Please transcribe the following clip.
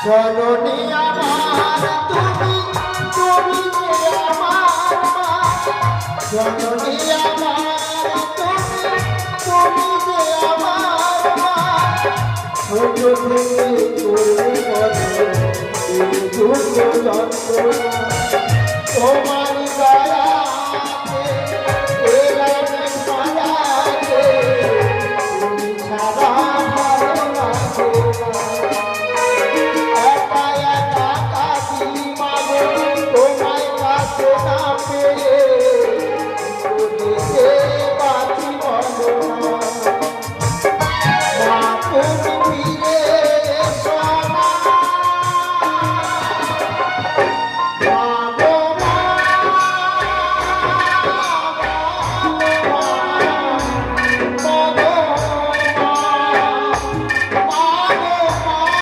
জননী আমার তুমি তুমি যে আমার মা জননী আমার তুমি তুমি যে আমার মা ছোট থেকে তোর মনে দুঃখ